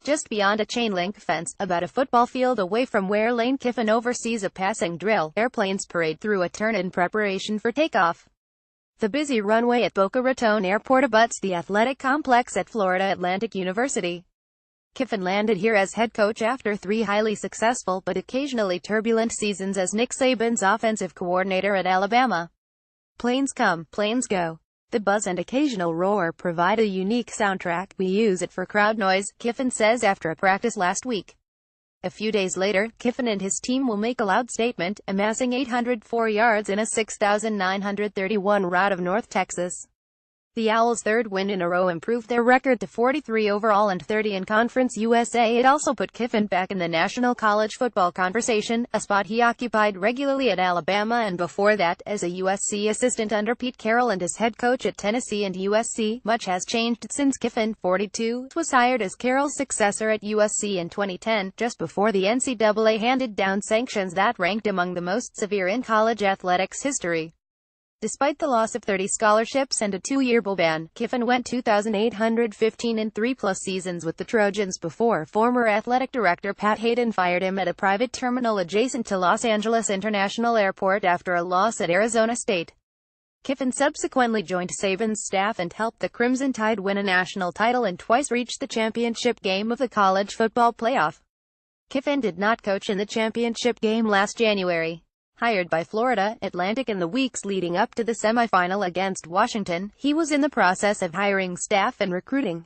just beyond a chain-link fence, about a football field away from where Lane Kiffin oversees a passing drill. Airplanes parade through a turn in preparation for takeoff. The busy runway at Boca Raton Airport abuts the athletic complex at Florida Atlantic University. Kiffin landed here as head coach after 3 highly successful but occasionally turbulent seasons as Nick Saban's offensive coordinator at Alabama. Planes come, planes go. The buzz and occasional roar provide a unique soundtrack. We use it for crowd noise, Kiffin says after a practice last week. A few days later, Kiffin and his team will make a loud statement, amassing 804 yards in a 6,931 rout of North Texas. The Owls' third win in a row improved their record to 43 overall and 30 in Conference USA. It also put Kiffin back in the national college football conversation, a spot he occupied regularly at Alabama and before that, as a USC assistant under Pete Carroll and as head coach at Tennessee and USC. Much has changed since Kiffin, 42, was hired as Carroll's successor at USC in 2010, just before the NCAA handed down sanctions that ranked among the most severe in college athletics history. Despite the loss of 30 scholarships and a 2-year bowl ban, Kiffin went 2,815 in 3+ seasons with the Trojans before former athletic director Pat Hayden fired him at a private terminal adjacent to Los Angeles International Airport after a loss at Arizona State. Kiffin subsequently joined Saban's staff and helped the Crimson Tide win a national title and twice reach the championship game of the college football playoff. Kiffin did not coach in the championship game last January. Hired by Florida Atlantic in the weeks leading up to the semifinal against Washington, he was in the process of hiring staff and recruiting.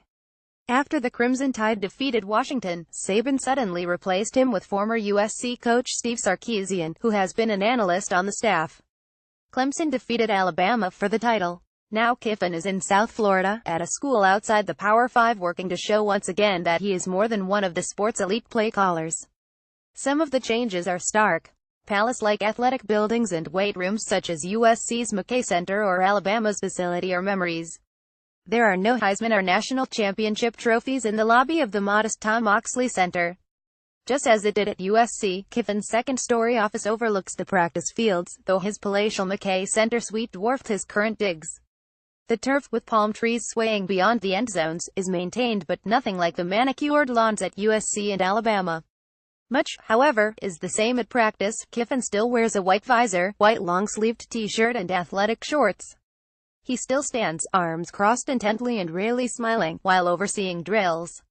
After the Crimson Tide defeated Washington, Saban suddenly replaced him with former USC coach Steve Sarkisian, who has been an analyst on the staff. Clemson defeated Alabama for the title. Now Kiffin is in South Florida, at a school outside the Power 5, working to show once again that he is more than one of the sport's elite play callers. Some of the changes are stark. Palace-like athletic buildings and weight rooms such as USC's McKay Center or Alabama's facility are memories. There are no Heisman or national championship trophies in the lobby of the modest Tom Oxley Center. Just as it did at USC, Kiffin's second-story office overlooks the practice fields, though his palatial McKay Center suite dwarfed his current digs. The turf, with palm trees swaying beyond the end zones, is maintained but nothing like the manicured lawns at USC and Alabama. Much, however, is the same at practice. Kiffin still wears a white visor, white long-sleeved t-shirt and athletic shorts. He still stands, arms crossed intently and rarely smiling, while overseeing drills.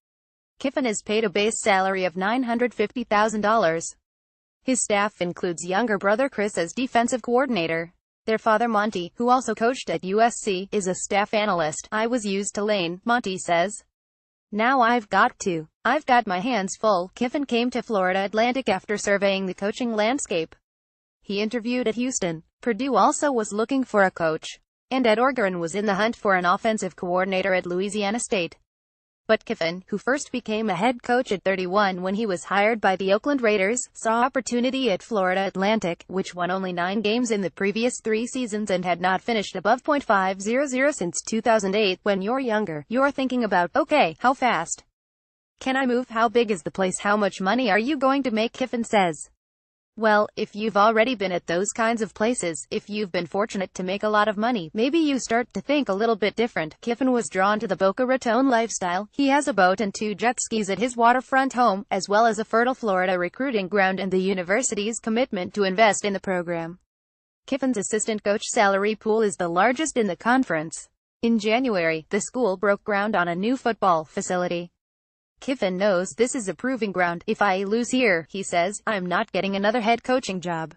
Kiffin is paid a base salary of $950,000. His staff includes younger brother Chris as defensive coordinator. Their father Monty, who also coached at USC, is a staff analyst. I was used to Lane, Monty says. Now I've got my hands full. Kiffin came to Florida Atlantic after surveying the coaching landscape. He interviewed at Houston. Purdue also was looking for a coach. And at Oregon was in the hunt for an offensive coordinator at Louisiana State. But Kiffin, who first became a head coach at 31 when he was hired by the Oakland Raiders, saw opportunity at Florida Atlantic, which won only 9 games in the previous 3 seasons and had not finished above .500 since 2008. When you're younger, you're thinking about, okay, how fast can I move? How big is the place? How much money are you going to make? Kiffin says. Well, if you've already been at those kinds of places, if you've been fortunate to make a lot of money, maybe you start to think a little bit different. Kiffin was drawn to the Boca Raton lifestyle. He has a boat and 2 jet skis at his waterfront home, as well as a fertile Florida recruiting ground and the university's commitment to invest in the program. Kiffin's assistant coach salary pool is the largest in the conference. In January, the school broke ground on a new football facility. Kiffin knows this is a proving ground. If I lose here, he says, I'm not getting another head coaching job.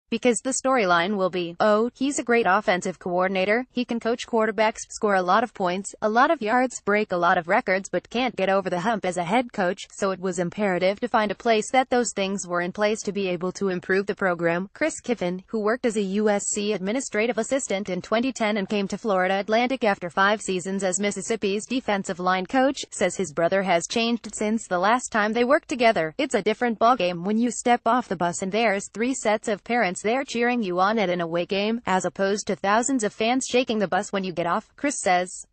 Because the storyline will be, oh, he's a great offensive coordinator, he can coach quarterbacks, score a lot of points, a lot of yards, break a lot of records but can't get over the hump as a head coach, so it was imperative to find a place that those things were in place to be able to improve the program. Chris Kiffin, who worked as a USC administrative assistant in 2010 and came to Florida Atlantic after 5 seasons as Mississippi's defensive line coach, says his brother has changed since the last time they worked together. It's a different ballgame when you step off the bus and there's 3 sets of parents there cheering you on at an away game, as opposed to thousands of fans shaking the bus when you get off, Chris says.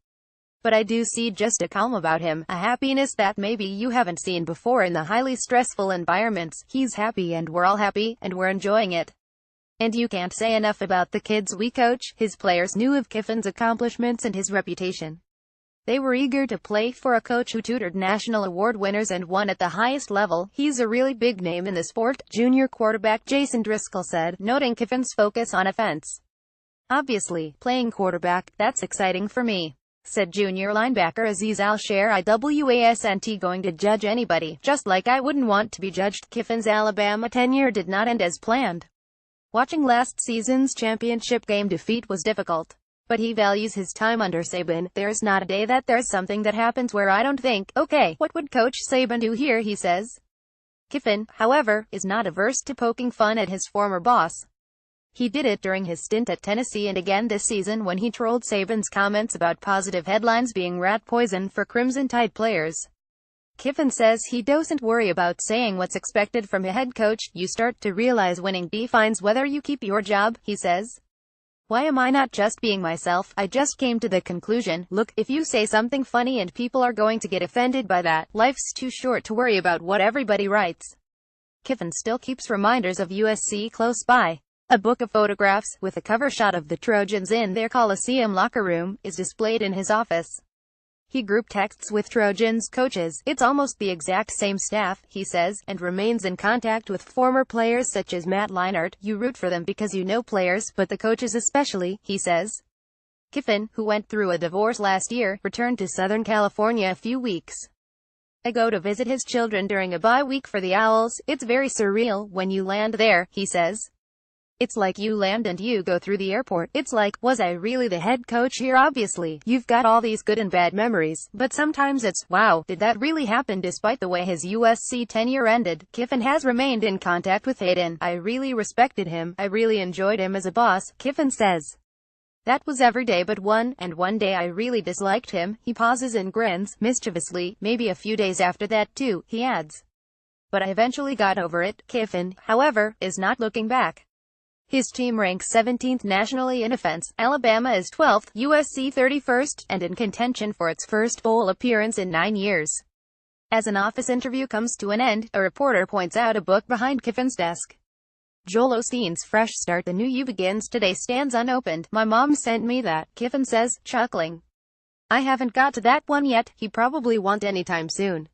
But I do see just a calm about him, a happiness that maybe you haven't seen before in the highly stressful environments. He's happy and we're all happy, and we're enjoying it. And you can't say enough about the kids we coach. His players knew of Kiffin's accomplishments and his reputation. They were eager to play for a coach who tutored national award winners and won at the highest level. He's a really big name in the sport, junior quarterback Jason Driscoll said, noting Kiffin's focus on offense. Obviously, playing quarterback, that's exciting for me, said junior linebacker Aziz Al-Sher. I wasn't going to judge anybody, just like I wouldn't want to be judged. Kiffin's Alabama tenure did not end as planned. Watching last season's championship game defeat was difficult, but he values his time under Saban. There's not a day that there's something that happens where I don't think, okay, what would Coach Saban do here, he says. Kiffin, however, is not averse to poking fun at his former boss. He did it during his stint at Tennessee and again this season when he trolled Saban's comments about positive headlines being rat poison for Crimson Tide players. Kiffin says he doesn't worry about saying what's expected from a head coach. You start to realize winning defines whether you keep your job, he says. Why am I not just being myself? I just came to the conclusion, look, if you say something funny and people are going to get offended by that, life's too short to worry about what everybody writes. Kiffin still keeps reminders of USC close by. A book of photographs, with a cover shot of the Trojans in their Coliseum locker room, is displayed in his office. He group texts with Trojans coaches, it's almost the exact same staff, he says, and remains in contact with former players such as Matt Leinart. You root for them because you know players, but the coaches especially, he says. Kiffin, who went through a divorce last year, returned to Southern California a few weeks ago to visit his children during a bye week for the Owls. It's very surreal when you land there, he says. It's like you land and you go through the airport. It's like, was I really the head coach here? Obviously, you've got all these good and bad memories, but sometimes it's, wow, did that really happen? Despite the way his USC tenure ended, Kiffin has remained in contact with Hayden. I really respected him. I really enjoyed him as a boss, Kiffin says. That was every day but one, and one day I really disliked him. He pauses and grins, mischievously, maybe a few days after that too, he adds. But I eventually got over it. Kiffin, however, is not looking back. His team ranks 17th nationally in offense, Alabama is 12th, USC 31st, and in contention for its first bowl appearance in 9 years. As an office interview comes to an end, a reporter points out a book behind Kiffin's desk. Joel Osteen's fresh start, The New You begins today, stands unopened. My mom sent me that, Kiffin says, chuckling. I haven't got to that one yet. He probably won't anytime soon.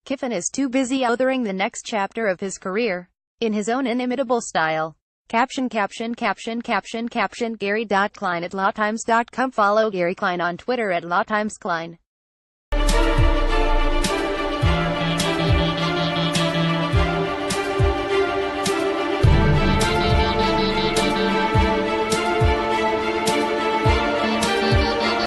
Kiffin is too busy authoring the next chapter of his career, in his own inimitable style. Caption Gary.Klein at lawtimes.com. Follow Gary Klein on Twitter at lawtimesklein.